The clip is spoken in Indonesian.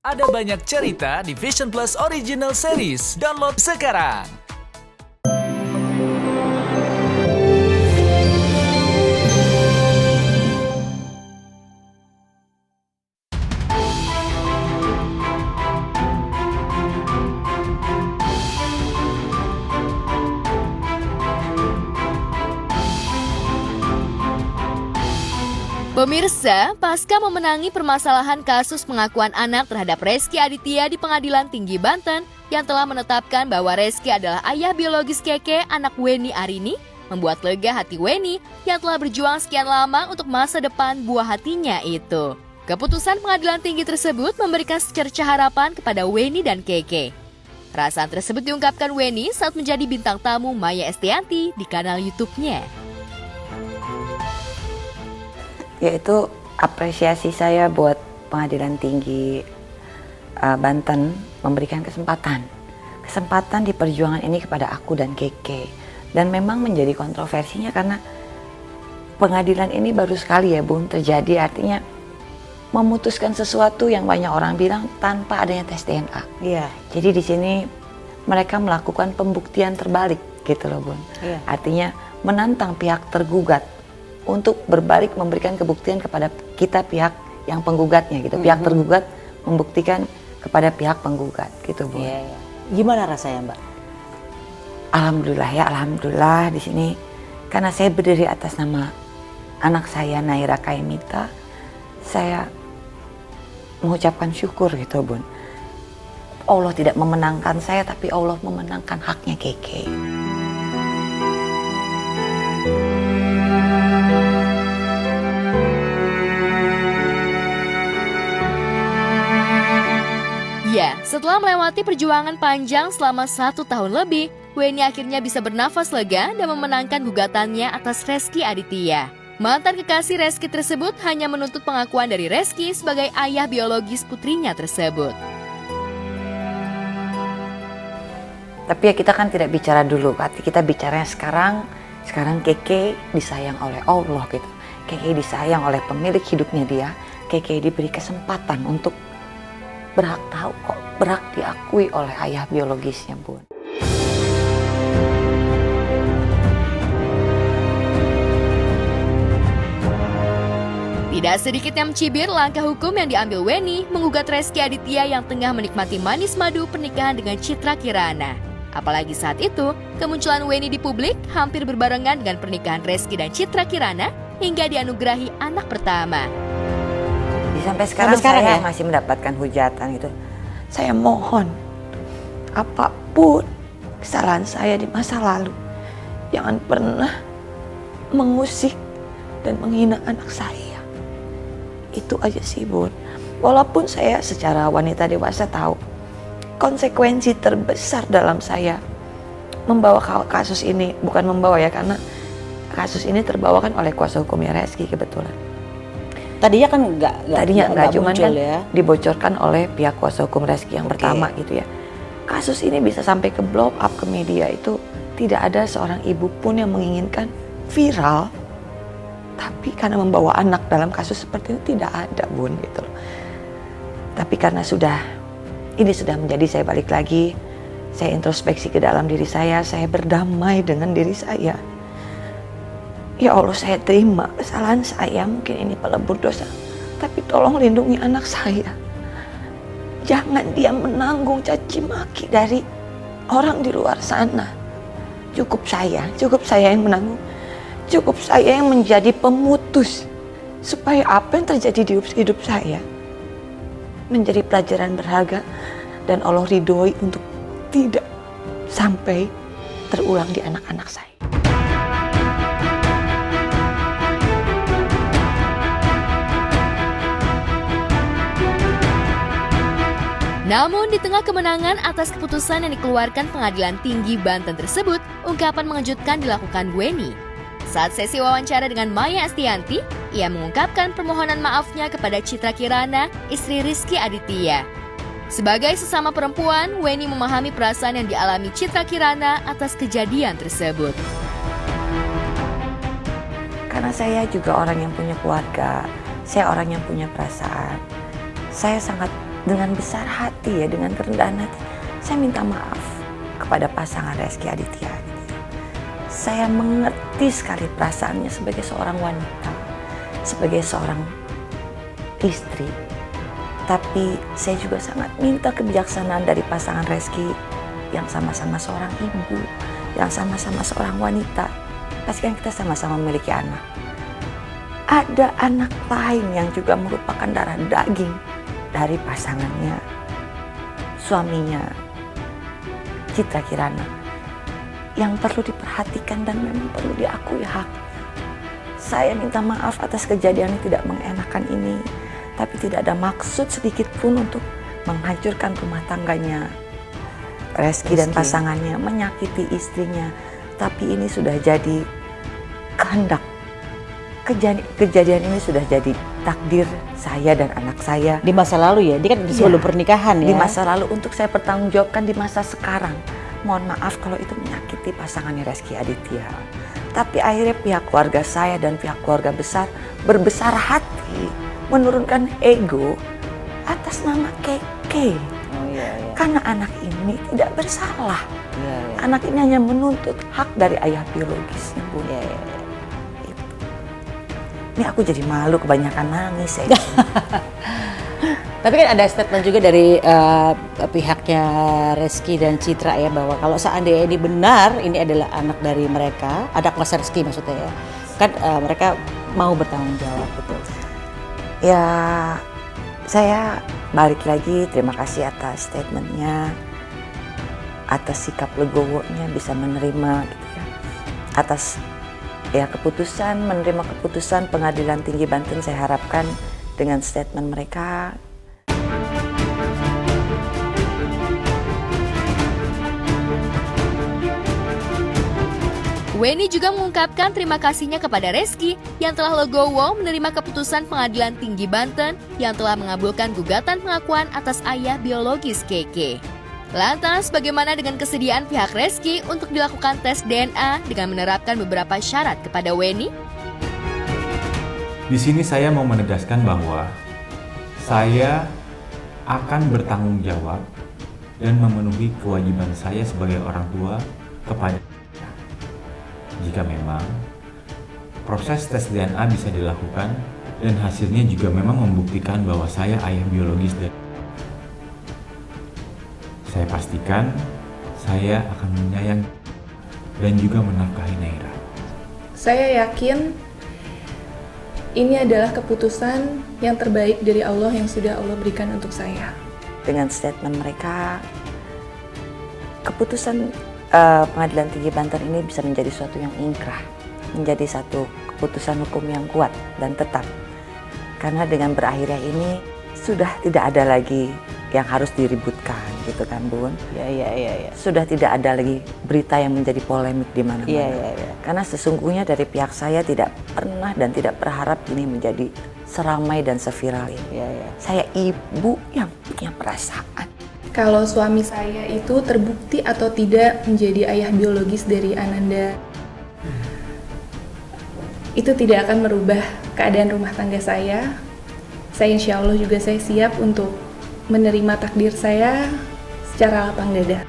Ada banyak cerita di Vision Plus Original Series. Download sekarang. Pemirsa, pasca memenangi permasalahan kasus pengakuan anak terhadap Reski Aditya di Pengadilan Tinggi Banten yang telah menetapkan bahwa Reski adalah ayah biologis Keke, anak Weni Arini, membuat lega hati Weni yang telah berjuang sekian lama untuk masa depan buah hatinya itu. Keputusan Pengadilan Tinggi tersebut memberikan secerca harapan kepada Weni dan Keke. Perasaan tersebut diungkapkan Weni saat menjadi bintang tamu Maya Estianty di kanal YouTube-nya. Yaitu apresiasi saya buat Pengadilan Tinggi Banten memberikan kesempatan di perjuangan ini kepada aku dan Keke. Dan memang menjadi kontroversinya karena pengadilan ini baru sekali ya Bun terjadi, artinya memutuskan sesuatu yang banyak orang bilang tanpa adanya tes DNA. Iya. Jadi di sini mereka melakukan pembuktian terbalik gitu loh Bun. Iya. Artinya menantang pihak tergugat untuk berbalik memberikan kebuktian kepada kita pihak yang penggugatnya gitu. Pihak tergugat membuktikan kepada pihak penggugat gitu Bu. Iya, iya. Gimana rasanya Mbak? Alhamdulillah di sini karena saya berdiri atas nama anak saya Naira Kaimita, saya mengucapkan syukur gitu Bun. Allah tidak memenangkan saya tapi Allah memenangkan haknya Keke. Ya, setelah melewati perjuangan panjang selama 1 tahun lebih, Weni akhirnya bisa bernafas lega dan memenangkan gugatannya atas Reski Aditya. Mantan kekasih Reski tersebut hanya menuntut pengakuan dari Reski sebagai ayah biologis putrinya tersebut. Tapi ya kita kan tidak bicara dulu, kita bicaranya sekarang Keke disayang oleh Allah gitu. Keke disayang oleh pemilik hidupnya dia. Keke diberi kesempatan untuk berhak tahu kok, berhak diakui oleh ayah biologisnya Bun. Tidak sedikit yang mencibir langkah hukum yang diambil Weni menggugat Reski Aditya yang tengah menikmati manis madu pernikahan dengan Citra Kirana. Apalagi saat itu, kemunculan Weni di publik hampir berbarengan dengan pernikahan Reski dan Citra Kirana hingga dianugerahi anak pertama. Sampai sekarang saya ya? masih mendapatkan hujatan gitu. Saya mohon, apapun kesalahan saya di masa lalu, jangan pernah mengusik dan menghina anak saya. Itu aja sih Bun. Walaupun saya secara wanita dewasa tahu konsekuensi terbesar dalam saya membawa kasus ini, bukan membawa ya, karena kasus ini terbawakan oleh kuasa hukumnya Reski kebetulan. Tadinya kan enggak cuman muncul kan ya. dibocorkan oleh pihak kuasa hukum Reski yang pertama gitu ya. Kasus ini bisa sampai ke blow up ke media, itu tidak ada seorang ibu pun yang menginginkan viral. Tapi karena membawa anak dalam kasus seperti ini tidak ada Bun gitu loh. Tapi karena ini sudah menjadi, saya balik lagi, saya introspeksi ke dalam diri saya berdamai dengan diri saya. Ya Allah, saya terima kesalahan saya, mungkin ini pelebur dosa. Tapi tolong lindungi anak saya. Jangan dia menanggung caci maki dari orang di luar sana. Cukup saya yang menanggung. Cukup saya yang menjadi pemutus. Supaya apa yang terjadi di hidup saya menjadi pelajaran berharga. Dan Allah ridhoi untuk tidak sampai terulang di anak-anak saya. Namun di tengah kemenangan atas keputusan yang dikeluarkan Pengadilan Tinggi Banten tersebut, ungkapan mengejutkan dilakukan Weni. Saat sesi wawancara dengan Maya Estianty, ia mengungkapkan permohonan maafnya kepada Citra Kirana, istri Reski Aditya. Sebagai sesama perempuan, Weni memahami perasaan yang dialami Citra Kirana atas kejadian tersebut. Karena saya juga orang yang punya keluarga, saya orang yang punya perasaan. Saya sangat dengan besar hati ya, dengan kerendahan hati, saya minta maaf kepada pasangan Reski Aditya. Saya mengerti sekali perasaannya sebagai seorang wanita, sebagai seorang istri. Tapi saya juga sangat minta kebijaksanaan dari pasangan Reski yang sama-sama seorang ibu, yang sama-sama seorang wanita. Pasti kan kita sama-sama memiliki anak. Ada anak lain yang juga merupakan darah daging dari pasangannya, suaminya, Citra Kirana, yang perlu diperhatikan dan memang perlu diakui haknya. Saya minta maaf atas kejadian yang tidak mengenakan ini, tapi tidak ada maksud sedikit pun untuk menghancurkan rumah tangganya Reski dan pasangannya, menyakiti istrinya. Tapi ini sudah jadi kehendak. Kejadian ini sudah jadi takdir saya dan anak saya. Di masa lalu ya, dia kan sebelum pernikahan ya. Di masa lalu, untuk saya pertanggungjawabkan di masa sekarang. Mohon maaf kalau itu menyakiti pasangannya Reski Aditya. Tapi akhirnya pihak keluarga saya dan pihak keluarga besar berbesar hati menurunkan ego atas nama Keke. Karena anak ini tidak bersalah. Anak ini hanya menuntut hak dari ayah biologisnya, Bu. Itu. Ini aku jadi malu, kebanyakan nangis ya. Tapi kan ada statement juga dari pihaknya Reski dan Citra ya, bahwa kalau seandainya ini benar, ini adalah anak dari mereka, anak Mas Reski maksudnya ya, kan mereka mau bertanggung jawab, betul. Ya, saya balik lagi terima kasih atas statementnya, atas sikap legowonya bisa menerima gitu ya, atas ya menerima keputusan Pengadilan Tinggi Banten. Saya harapkan dengan statement mereka Weni juga mengungkapkan terima kasihnya kepada Reski yang telah legowo menerima keputusan Pengadilan Tinggi Banten yang telah mengabulkan gugatan pengakuan atas ayah biologis Keke. Lantas, bagaimana dengan kesediaan pihak Reski untuk dilakukan tes DNA dengan menerapkan beberapa syarat kepada Weni? Di sini saya mau menegaskan bahwa saya akan bertanggung jawab dan memenuhi kewajiban saya sebagai orang tua kepada jika memang proses tes DNA bisa dilakukan dan hasilnya juga memang membuktikan bahwa saya ayah biologis dan saya pastikan saya akan menyayangi dan juga menafkahi Naira. Saya yakin ini adalah keputusan yang terbaik dari Allah yang sudah Allah berikan untuk saya. Dengan statement mereka, keputusan Pengadilan Tinggi Banten ini bisa menjadi suatu yang ingkrah, menjadi satu keputusan hukum yang kuat dan tetap. Karena dengan berakhirnya ini sudah tidak ada lagi yang harus diributkan, gitu kan, Bun? Iya. Sudah tidak ada lagi berita yang menjadi polemik di mana-mana. Iya. Karena sesungguhnya dari pihak saya tidak pernah dan tidak berharap ini menjadi seramai dan seviral ini. Saya ibu yang punya perasaan. Kalau suami saya itu terbukti atau tidak menjadi ayah biologis dari Ananda, itu tidak akan merubah keadaan rumah tangga saya. Saya insya Allah juga saya siap untuk menerima takdir saya secara lapang dada.